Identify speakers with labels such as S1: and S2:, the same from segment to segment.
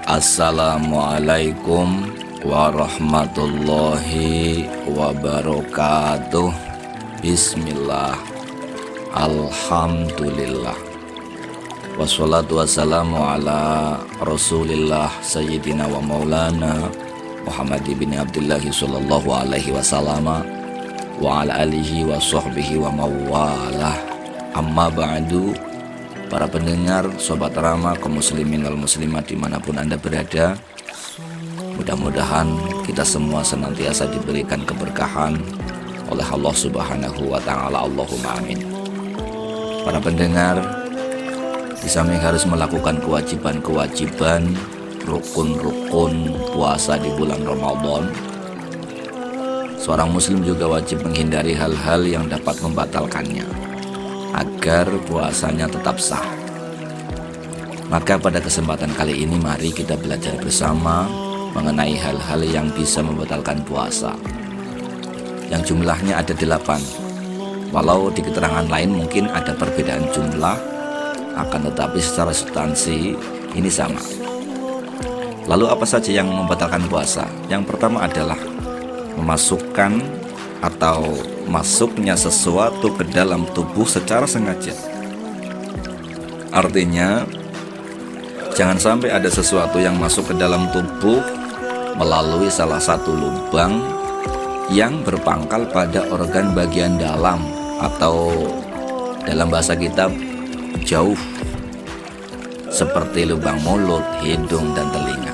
S1: Assalamualaikum warahmatullahi wabarakatuh. Bismillah, alhamdulillah, wassalatu wassalamu ala rasulillah sayyidina wa maulana Muhammad bin Abdullah sallallahu alaihi wasallam wa ala alihi wa sahbihi wa mawalah. Amma ba'du. Para pendengar, sobat Rama, kaum muslimin wal muslimat dimanapun Anda berada, mudah-mudahan kita semua senantiasa diberikan keberkahan oleh Allah Subhanahu wa Ta'ala. Allahumma amin. Para pendengar, di samping harus melakukan kewajiban-kewajiban, rukun-rukun puasa di bulan Ramadan, seorang muslim juga wajib menghindari hal-hal yang dapat membatalkannya agar puasanya tetap sah. Maka pada kesempatan kali ini mari kita belajar bersama mengenai hal-hal yang bisa membatalkan puasa, yang jumlahnya ada 8. Walau di keterangan lain mungkin ada perbedaan jumlah, akan tetapi secara substansi ini sama. Lalu apa saja yang membatalkan puasa? Yang pertama adalah memasukkan atau masuknya sesuatu ke dalam tubuh secara sengaja. Artinya, jangan sampai ada sesuatu yang masuk ke dalam tubuh melalui salah satu lubang yang berpangkal pada organ bagian dalam, atau dalam bahasa kita jauh, seperti lubang mulut, hidung, dan telinga.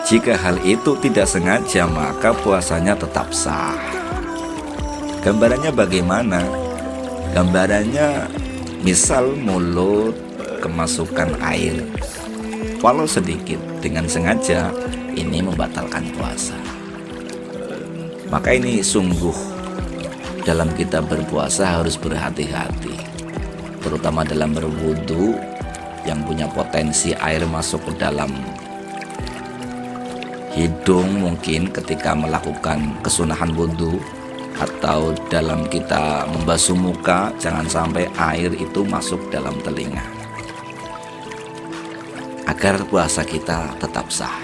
S1: Jika hal itu tidak sengaja, maka puasanya tetap sah. Gambarannya bagaimana? Gambarannya misal mulut kemasukan air, walau sedikit, dengan sengaja, ini membatalkan puasa. Maka ini sungguh dalam kita berpuasa harus berhati-hati, terutama dalam berwudu yang punya potensi air masuk ke dalam hidung, mungkin ketika melakukan kesunahan wudu, atau dalam kita membasuh muka, jangan sampai air itu masuk dalam telinga, agar puasa kita tetap sah.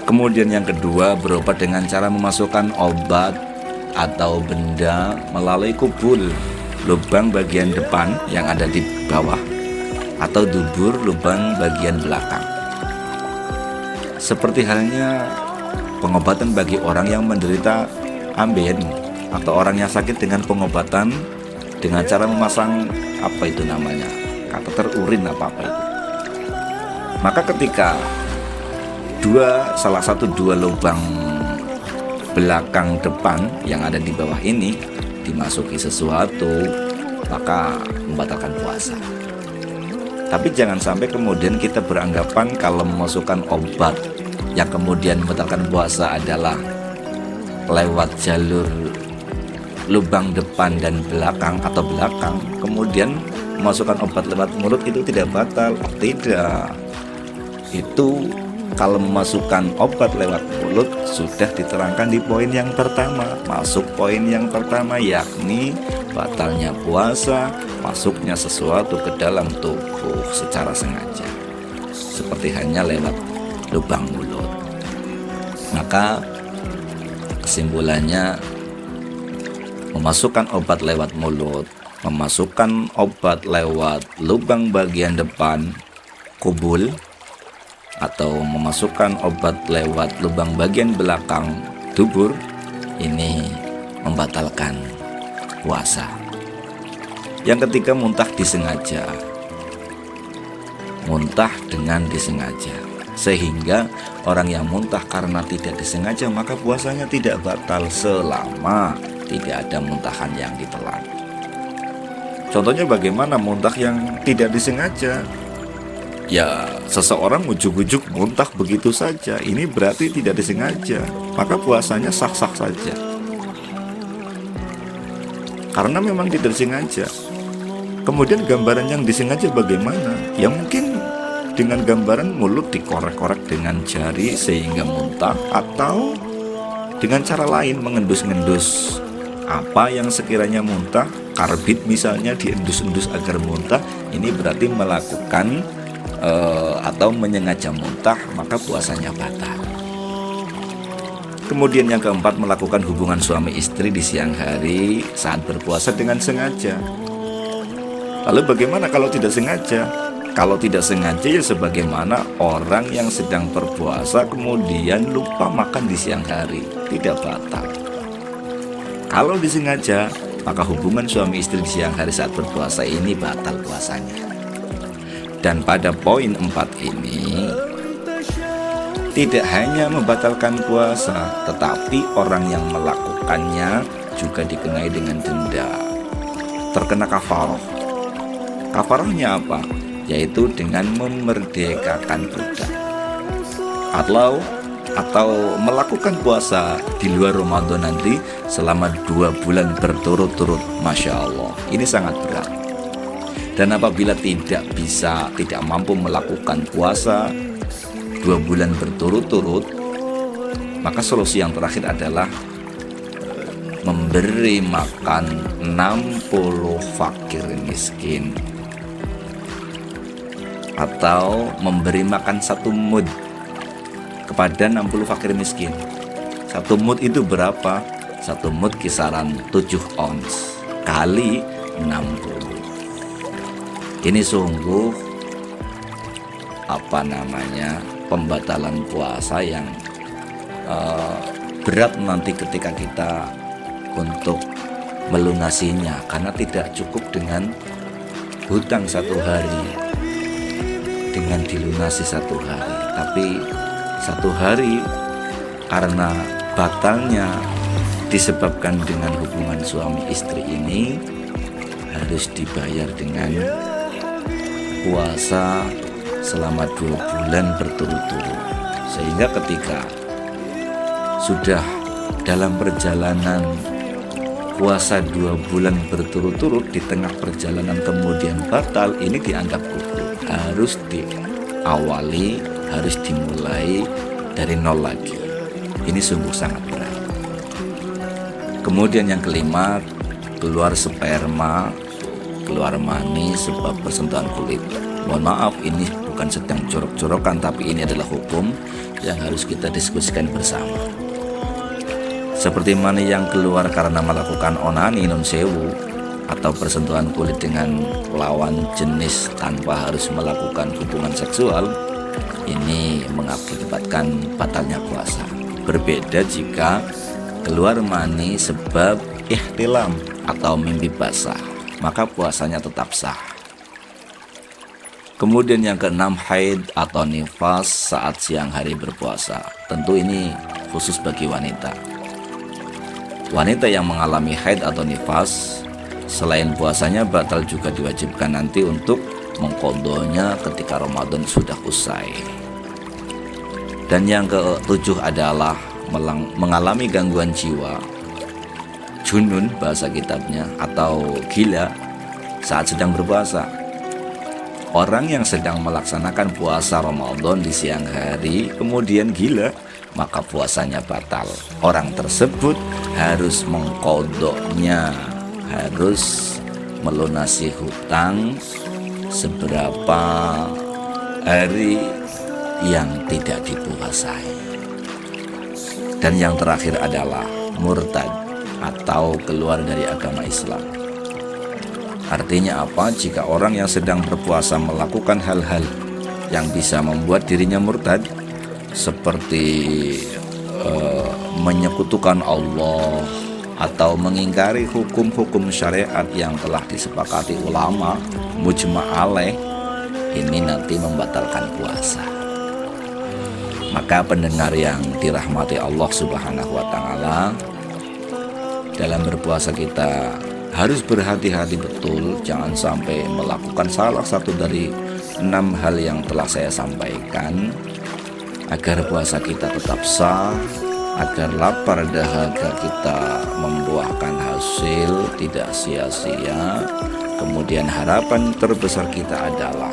S1: Kemudian yang kedua, berobat dengan cara memasukkan obat atau benda melalui kubul, lubang bagian depan yang ada di bawah, atau dubur, lubang bagian belakang. Seperti halnya pengobatan bagi orang yang menderita ambeien atau orang yang sakit dengan pengobatan dengan cara memasang kateter urin apa itu. Maka ketika salah satu dua lubang belakang depan yang ada di bawah ini dimasuki sesuatu, maka membatalkan puasa. Tapi jangan sampai kemudian kita beranggapan kalau memasukkan obat yang kemudian membatalkan puasa adalah lewat jalur lubang depan dan belakang atau belakang, kemudian memasukkan obat lewat mulut itu tidak batal. Tidak. Itu kalau memasukkan obat lewat mulut sudah diterangkan di poin yang pertama. Masuk poin yang pertama, yakni batalnya puasa masuknya sesuatu ke dalam tubuh secara sengaja, seperti hanya lewat lubang mulut. Maka kesimpulannya, memasukkan obat lewat mulut, memasukkan obat lewat lubang bagian depan kubul, atau memasukkan obat lewat lubang bagian belakang dubur, ini membatalkan puasa. Yang ketiga, muntah disengaja. Muntah dengan disengaja, sehingga orang yang muntah karena tidak disengaja maka puasanya tidak batal selama tidak ada muntahan yang ditelan. Contohnya bagaimana muntah yang tidak disengaja? Ya, seseorang ujuk-ujuk muntah begitu saja, ini berarti tidak disengaja, maka puasanya sah-sah saja, karena memang tidak disengaja. Kemudian gambaran yang disengaja bagaimana? Ya mungkin dengan gambaran mulut dikorek-korek dengan jari sehingga muntah, atau dengan cara lain mengendus-ngendus apa yang sekiranya muntah, karbit misalnya diendus-endus agar muntah. Ini berarti melakukan atau menyengaja muntah, maka puasanya batal. Kemudian yang keempat, melakukan hubungan suami istri di siang hari saat berpuasa dengan sengaja. Lalu bagaimana kalau tidak sengaja? Kalau tidak sengaja ya sebagaimana orang yang sedang berpuasa kemudian lupa makan di siang hari, tidak batal. Kalau disengaja, maka hubungan suami istri di siang hari saat berpuasa ini batal puasanya. Dan pada poin 4 ini, tidak hanya membatalkan puasa, tetapi orang yang melakukannya juga dikenai dengan denda, terkena kafarah. Kafarahnya apa? Yaitu dengan memerdekakan budak, atau melakukan puasa di luar Ramadan nanti selama 2 bulan berturut-turut. Masya Allah, ini sangat berat. Dan apabila tidak mampu melakukan puasa 2 bulan berturut-turut, maka solusi yang terakhir adalah memberi makan 60 fakir miskin, atau memberi makan 1 mud kepada 60 fakir miskin. 1 mud itu berapa? 1 mud kisaran 7 ons kali 60. Ini sungguh pembatalan puasa yang berat nanti ketika kita untuk melunasinya, karena tidak cukup dengan hutang 1 hari, dengan dilunasi 1 hari, tapi 1 hari karena batalnya disebabkan dengan hubungan suami istri ini harus dibayar dengan puasa selama 2 bulan berturut-turut. Sehingga ketika sudah dalam perjalanan puasa 2 bulan berturut-turut, di tengah perjalanan kemudian batal, ini dianggap gugur, harus diawali, harus dimulai dari nol lagi. Ini sungguh sangat berat. Kemudian yang kelima, keluar sperma, keluar mani sebab persentuhan kulit. Mohon maaf, ini bukan sedang jorok-jorokan, tapi ini adalah hukum yang harus kita diskusikan bersama. Seperti mani yang keluar karena melakukan onani non sewu, atau persentuhan kulit dengan lawan jenis tanpa harus melakukan hubungan seksual, ini mengakibatkan batalnya puasa. Berbeda jika keluar mani sebab ihtilam atau mimpi basah, maka puasanya tetap sah. Kemudian yang keenam, haid atau nifas saat siang hari berpuasa. Tentu ini khusus bagi wanita. Wanita yang mengalami haid atau nifas, selain puasanya batal, juga diwajibkan nanti untuk mengqadhonya ketika Ramadan sudah usai. Dan yang ke-7 adalah mengalami gangguan jiwa, junun bahasa kitabnya, atau gila saat sedang berpuasa. Orang yang sedang melaksanakan puasa Ramadan di siang hari kemudian gila, maka puasanya batal. Orang tersebut harus mengqadhonya, harus melunasi hutang seberapa hari yang tidak dipuasai. Dan yang terakhir adalah murtad atau keluar dari agama Islam. Artinya apa? Jika orang yang sedang berpuasa melakukan hal-hal yang bisa membuat dirinya murtad, seperti menyekutukan Allah atau mengingkari hukum-hukum syariat yang telah disepakati ulama mujma' alaih, ini nanti membatalkan puasa. Maka pendengar yang dirahmati Allah Subhanahu wa Ta'ala, dalam berpuasa kita harus berhati-hati betul, jangan sampai melakukan salah satu dari 6 hal yang telah saya sampaikan, agar puasa kita tetap sah, agar lapar dahaga kita membuahkan hasil, tidak sia-sia. Kemudian harapan terbesar kita adalah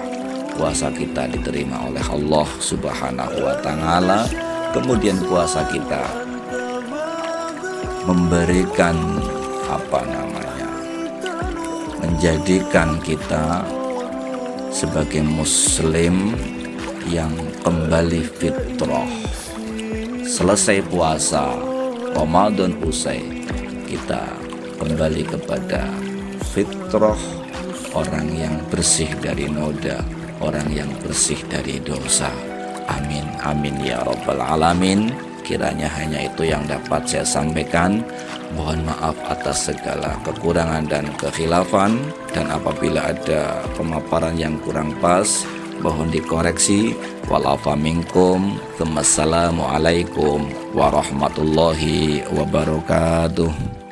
S1: puasa kita diterima oleh Allah Subhanahu wa Ta'ala. Kemudian puasa kita memberikan menjadikan kita sebagai muslim yang kembali fitrah. Selesai puasa, Ramadan usai, kita kembali kepada fitrah, orang yang bersih dari noda, orang yang bersih dari dosa. Amin, amin ya rabbal alamin. Kiranya hanya itu yang dapat saya sampaikan. Mohon maaf atas segala kekurangan dan kekhilafan, dan apabila ada pemaparan yang kurang pas, mohon dikoreksi. Walafa minkum. Assalamualaikum warahmatullahi wabarakatuh.